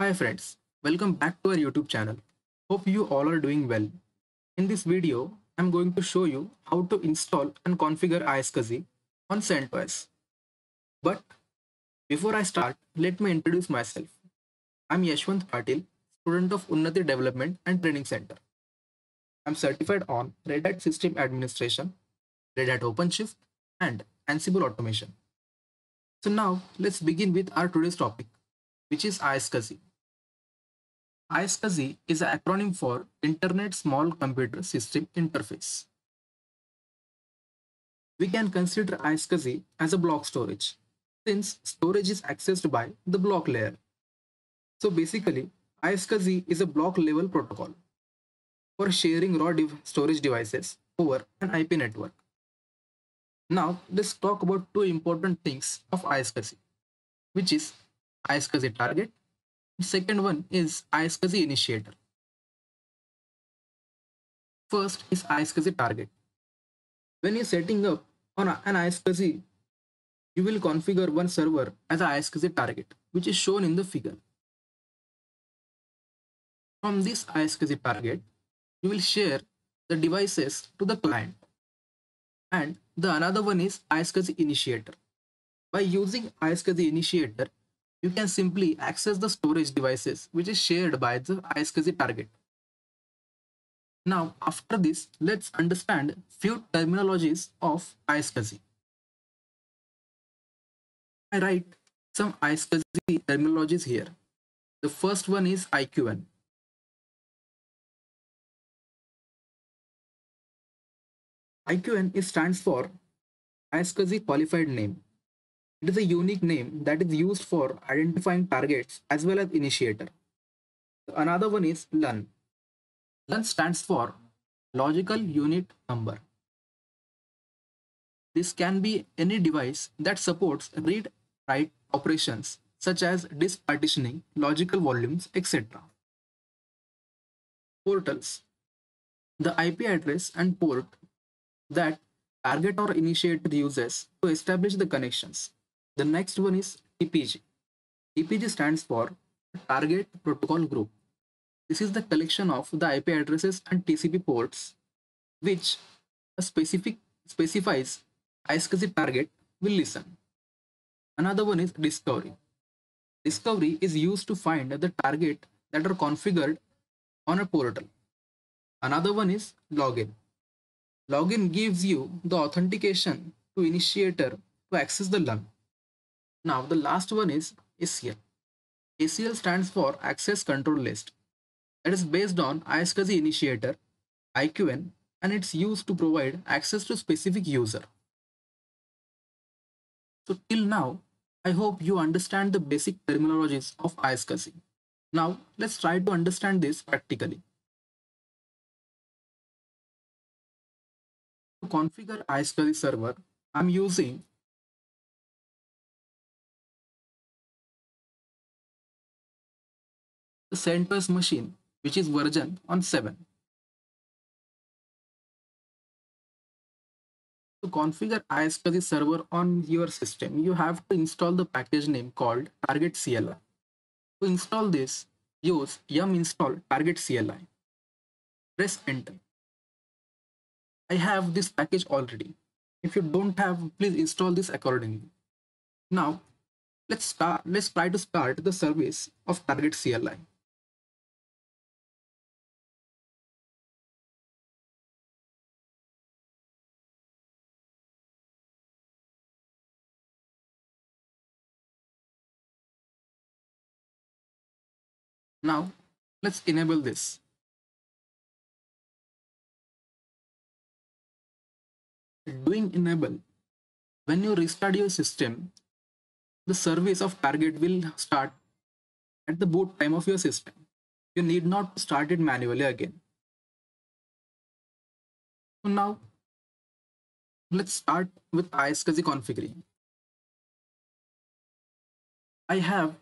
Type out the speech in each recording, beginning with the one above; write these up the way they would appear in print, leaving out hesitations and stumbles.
Hi friends, welcome back to our YouTube channel. Hope you all are doing well. In this video, I'm going to show you how to install and configure iSCSI on CentOS. But before I start, let me introduce myself. I'm Yashwant Patil, student of Unnati Development and Training Center. I'm certified on Red Hat System Administration, Red Hat OpenShift, and Ansible Automation. So now let's begin with our today's topic, which is iSCSI. iSCSI is an acronym for Internet Small Computer System Interface. We can consider iSCSI as a block storage, since storage is accessed by the block layer. So basically, iSCSI is a block level protocol for sharing raw storage devices over an IP network. Now, let's talk about two important things of iSCSI, which is iSCSI target. Second one is iSCSI initiator. First is iSCSI target. When you're setting up on an iSCSI, you will configure one server as an iSCSI target, which is shown in the figure. From this iSCSI target, you will share the devices to the client. And the another one is iSCSI initiator. By using iSCSI initiator, you can simply access the storage devices which is shared by the iSCSI target. Now, after this, let's understand few terminologies of iSCSI. I write some iSCSI terminologies here. The first one is IQN. IQN stands for iSCSI Qualified Name. It is a unique name that is used for identifying targets as well as initiator. Another one is LUN. LUN stands for Logical Unit Number. This can be any device that supports read-write operations such as disk partitioning, logical volumes, etc. Portals. The IP address and port that target or initiator uses to establish the connections. The next one is TPG. TPG stands for Target Protocol Group. This is the collection of the IP addresses and TCP ports which a specifies iSCSI target will listen. Another one is discovery. Discovery is used to find the target that are configured on a portal. Another one is login. Login gives you the authentication to initiator to access the LUN. Now the last one is ACL. ACL stands for Access Control List. That is based on iSCSI initiator, IQN, and it's used to provide access to specific user. So till now, I hope you understand the basic terminologies of iSCSI. Now let's try to understand this practically. To configure iSCSI server, I'm using the CentOS machine, which is version on 7. To configure iSCSI server on your system, you have to install the package name called Target CLI. To install this, use yum install Target CLI. Press enter. I have this package already. If you don't have, please install this accordingly. Now, let's try to start the service of Target CLI. Now, let's enable this. Doing enable, when you restart your system, the service of Target will start at the boot time of your system. You need not start it manually again. So now, let's start with iSCSI configuring. I have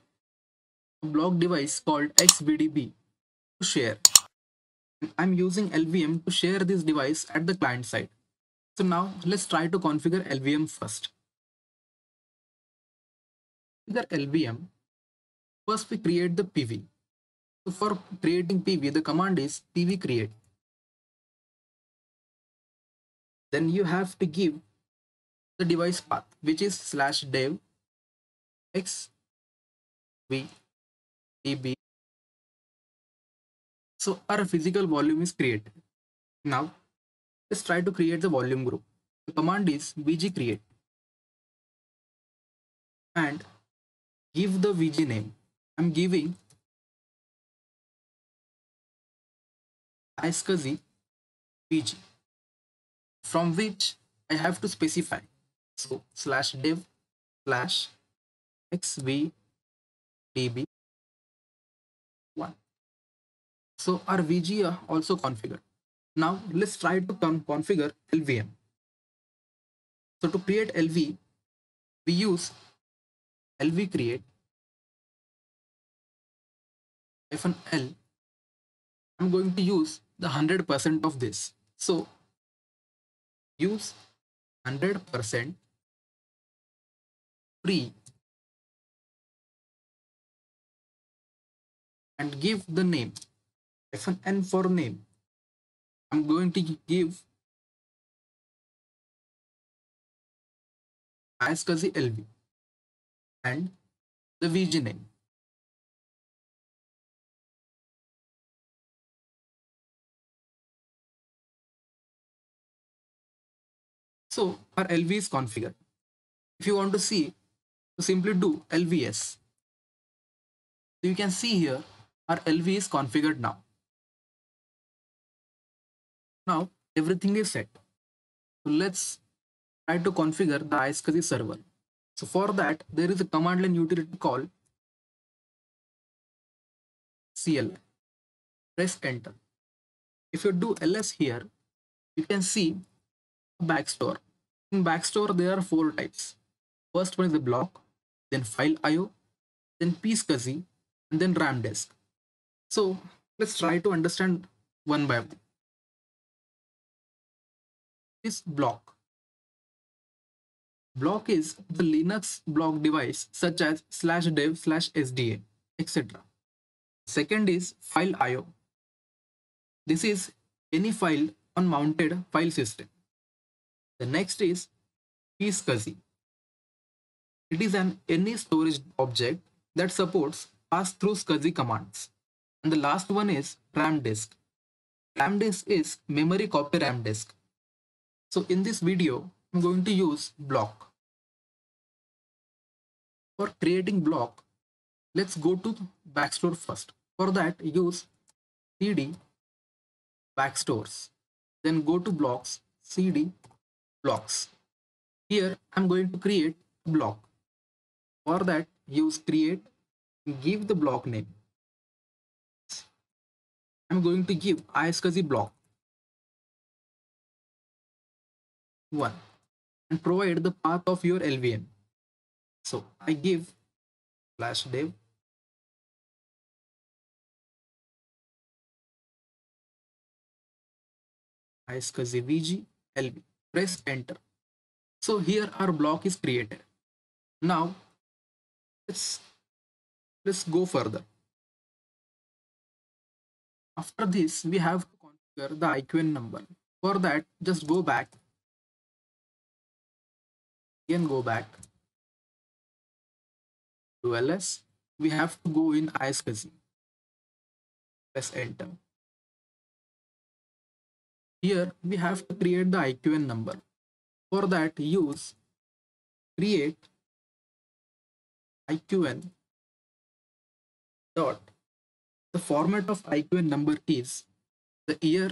a block device called XVDB to share. I'm using LVM to share this device at the client side. So now let's try to configure LVM first. Configure LVM. First we create the PV. So for creating PV, the command is PV create. Then you have to give the device path, which is /dev xvdb. So our physical volume is created. Now let's try to create the volume group. The command is vg create and give the vg name. I'm giving iSCSI vg, from which I have to specify. So /dev /xvdb1. So our VG are also configured. Now let's try to configure LVM. So to create LV, we use LV create -L. I'm going to use the 100% of this. So use 100% free and give the name -N for name. I'm going to give iSCSI LV and the VG name. So our LV is configured. If you want to see, so simply do LVS. So you can see here our LV is configured now. Now everything is set. So let's try to configure the iSCSI server. So for that, there is a command line utility called CL. Press enter. If you do ls here, you can see backstore. In backstore, there are 4 types. First one is the block, then file IO, then pscsi, and then RAM disk. So let's try to understand one by one. This block. Block is the Linux block device such as /dev/sda, etc. Second is file IO. This is any file on mounted file system. The next is pscsi. It is an any storage object that supports pass-through SCSI commands. And the last one is RAM disk. RAM disk is memory copy RAM disk. So in this video, I'm going to use block. For creating block, let's go to backstore first. For that, use cd backstores. Then go to blocks, cd blocks. Here, I'm going to create a block. For that, use create, give the block name. I'm going to give iSCSI block 1 and provide the path of your LVM. So I give /dev iSCSI VG LV. Press enter. So here our block is created. Now let's go further. After this, we have to configure the IQN number. For that, just go back. Again, go back to ls. We have to go in iSCSI. Press enter. Here we have to create the IQN number. For that, use create IQN dot. The format of IQN number is the year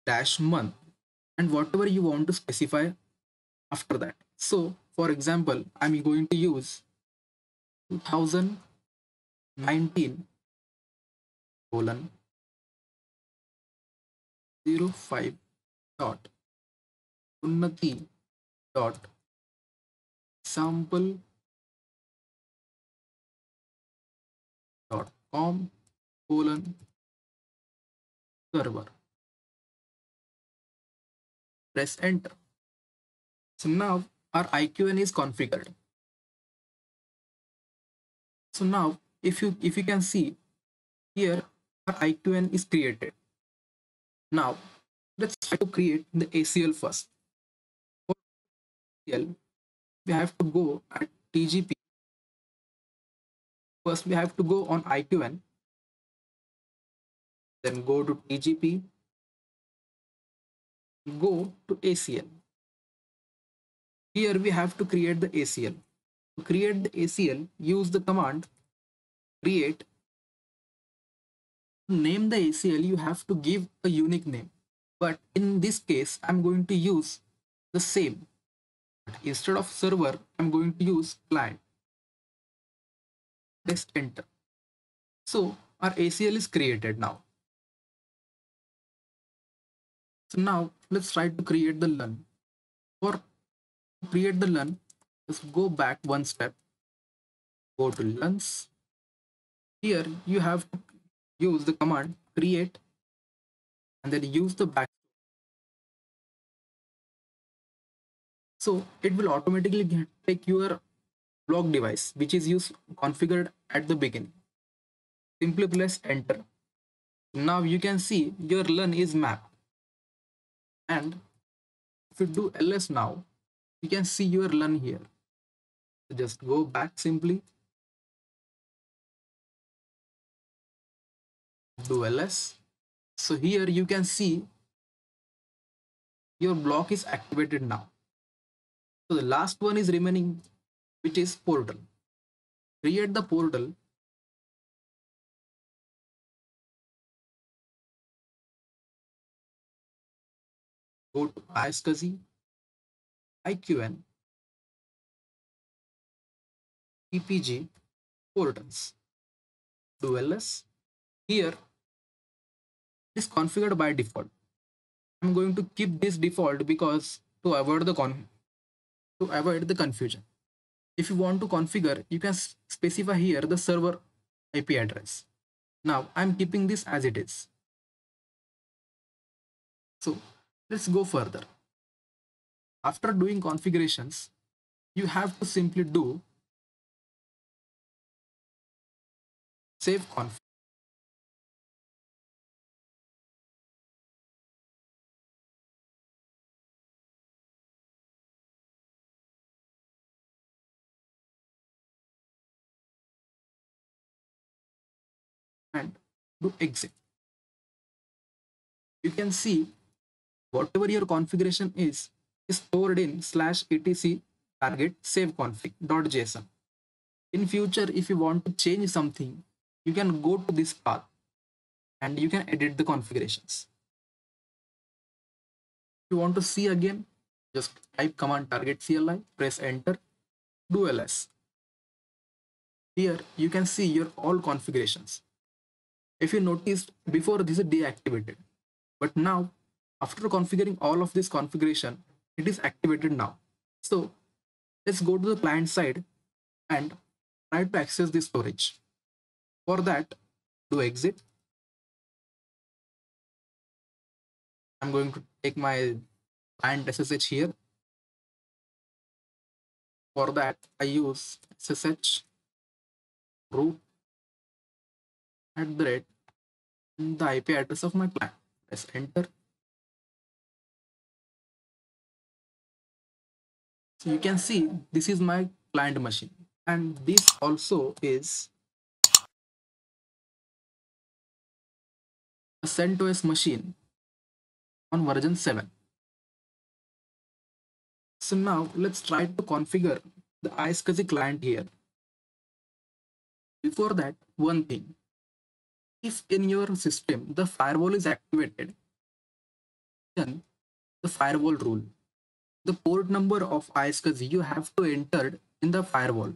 dash month and whatever you want to specify after that. So for example, I'm going to use 2019 colon 05 dot unnati dot sample dot com colon server. Press enter. So now our IQN is configured. So now if you can see here, our IQN is created. Now let's try to create the ACL first. For ACL, we have to go at TGP. First, we have to go on IQN, then go to TGP, go to ACL. Here we have to create the ACL. To create the ACL, use the command create. To name the ACL, you have to give a unique name. But in this case, I'm going to use the same. Instead of server, I'm going to use client. Press enter. So our ACL is created now. So now let's try to create the LUN. For create the LUN, just go back one step, go to LUNs. Here you have to use the command create and then use the back. So it will automatically take your block device which is used configured at the beginning. Simply press enter. Now you can see your LUN is mapped. And if you do ls now, you can see your LUN here. So just go back simply, do ls. So here you can see your block is activated now. So the last one is remaining, which is portal. Create the portal. Go to iSCSI, IQN, TPG, portals. Do ls. Here it is configured by default. I'm going to keep this default because to avoid the confusion. If you want to configure, you can specify here the server IP address. Now I'm keeping this as it is. So let's go further. After doing configurations, you have to simply do save config and do exit. You can see whatever your configuration is stored in /etc target save config.json. In future, if you want to change something, you can go to this path and you can edit the configurations. If you want to see again, just type command target CLI, press enter, do ls. Here you can see your all configurations. If you noticed before, this is deactivated, but now after configuring all of this configuration, it is activated now. So let's go to the client side and try to access the storage. For that, do exit. I'm going to take my client SSH here. For that, I use SSH root @ the IP address of my client. Press enter. So you can see this is my client machine, and this also is a CentOS machine on version 7. So now let's try to configure the iSCSI client here. Before that, one thing, if in your system the firewall is activated, then the firewall rule, the port number of iSCSI you have to enter in the firewall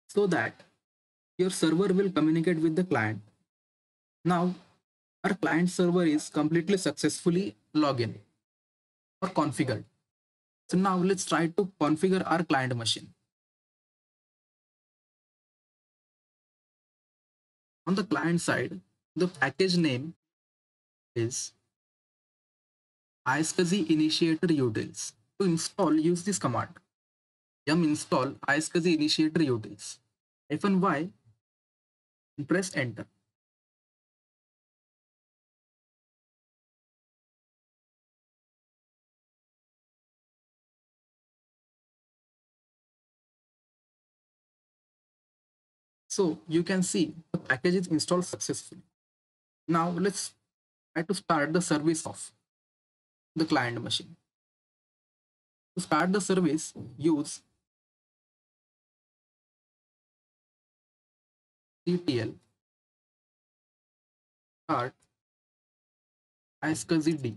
so that your server will communicate with the client. Now our client server is completely successfully login or configured. So now let's try to configure our client machine. On the client side, the package name is iSCSI initiator utils. To install, use this command yum install iSCSI initiator utils. -y and press enter. So you can see the package is installed successfully. Now let's try to start the service of the client machine. To start the service, use ctl start iSCSI.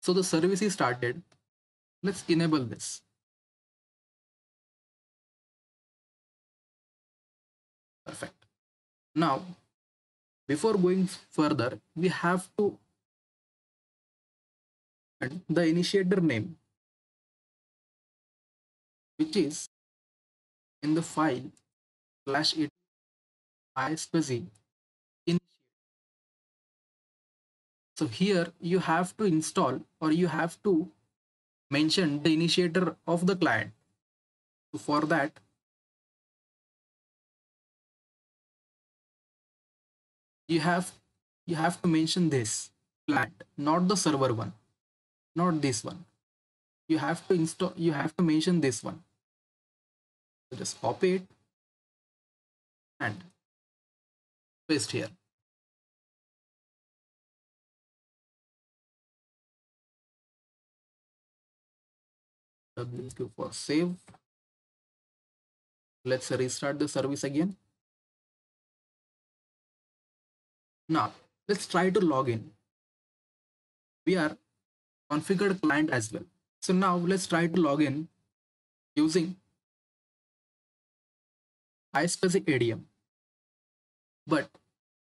So the service is started. Let's enable this. Perfect. Now, before going further, we have to add the initiator name, which is in the file slash it iSCSI. So here you have to install or you have to mention the initiator of the client. So for that, you have you have to mention this client, not the server one, not this one. You have to install, you have to mention this one. So just copy it and paste here. W2 for save. Let's restart the service again. Now let's try to log in. We are configured client as well. So now let's try to log in using iSCSI ADM. But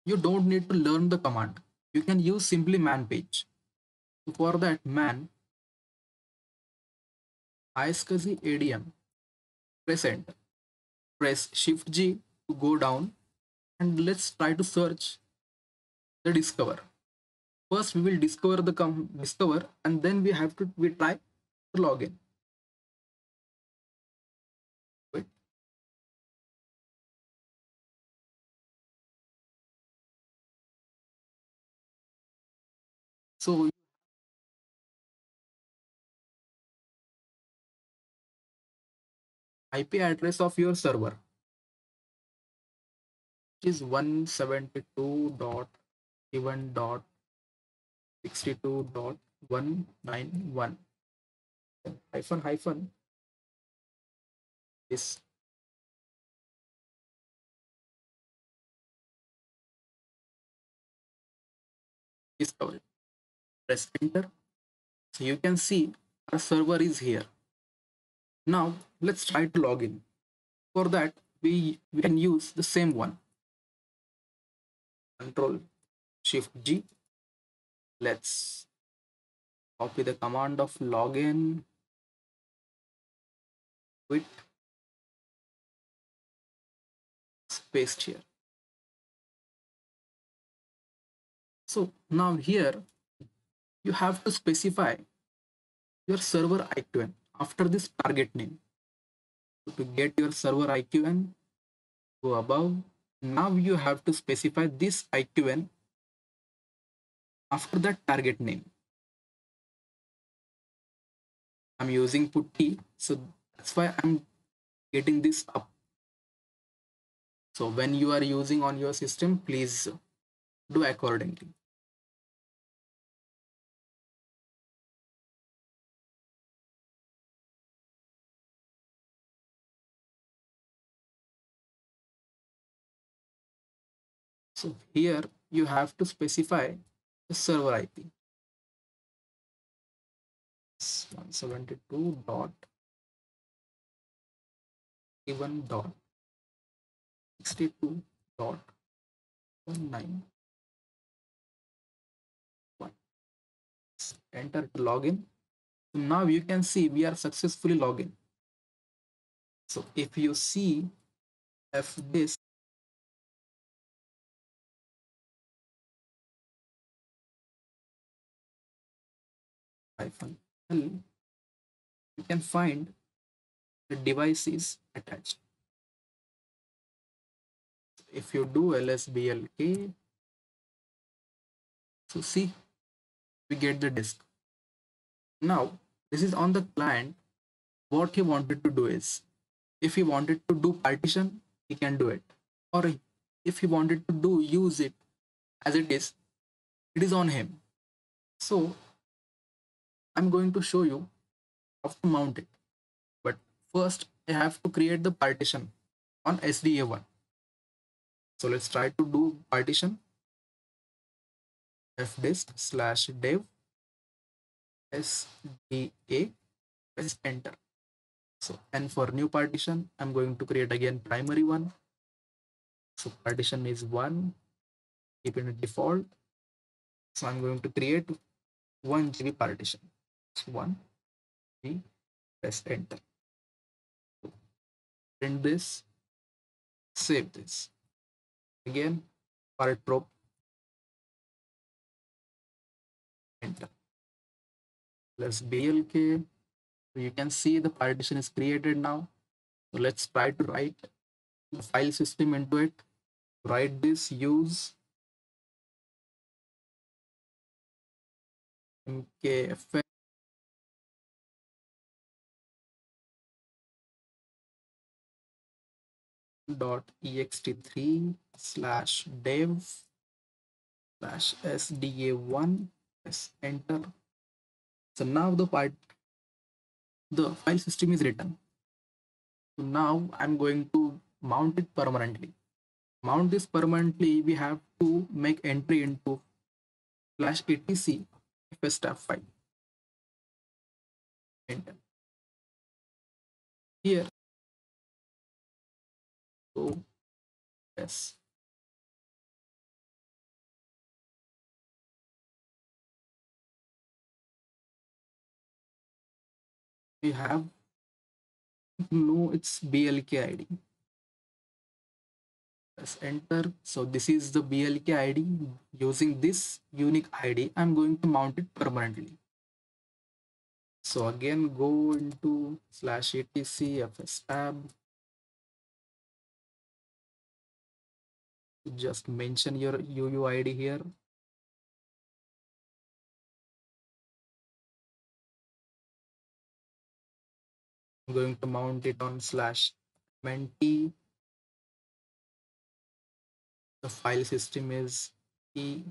you don't need to learn the command. You can use simply man page. So for that, man iSCSI ADM, press enter. Press Shift G to go down and let's try to search the discover. First we will discover the discover and then we try to log in. Wait. So IP address of your server is 172.7.62.191 hyphen hyphen is discovered. Press enter. So you can see our server is here. Now let's try to log in. For that, we can use the same one. Control Shift G. Let's copy the command of login with paste here. So now here you have to specify your server IQN after this target name. So to get your server IQN, go above. Now you have to specify this IQN after that target name. I'm using putty, so that's why I'm getting this up. So when you are using on your system, please do accordingly. So here you have to specify the server IP. It's 172.even.62.191. Enter to login. So now you can see we are successfully logged in. So if you see if this hyphen L, you can find the device is attached. If you do lsblk, so see, we get the disk. Now, this is on the client. What he wanted to do is, if he wanted to do partition, he can do it. Or if he wanted to do use it as it is on him. So I'm going to show you how to mount it. But first, I have to create the partition on SDA1. So let's try to do partition fdisk slash dev SDA, press enter. So, and for new partition, I'm going to create again primary one. So partition is 1, keep it default. So I'm going to create 1 GB partition. So 1 GB, press enter. Print this, save this. Again, part prop, enter. Plus BLK. So you can see the partition is created now. So let's try to write the file system into it. Write this use mkfn dot ext3 slash dev slash sda1, press enter. So now the file system is written. So now I'm going to mount it permanently. Mount this permanently, we have to make entry into slash etc fstab file. Enter. Here, so yes, we have to know its BLK ID. Press enter. So this is the BLK ID. Using this unique ID, I'm going to mount it permanently. So again, go into slash etc fstab. Just mention your UUID here. I'm going to mount it on slash menti. The file system is ext3.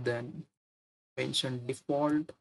Then mention default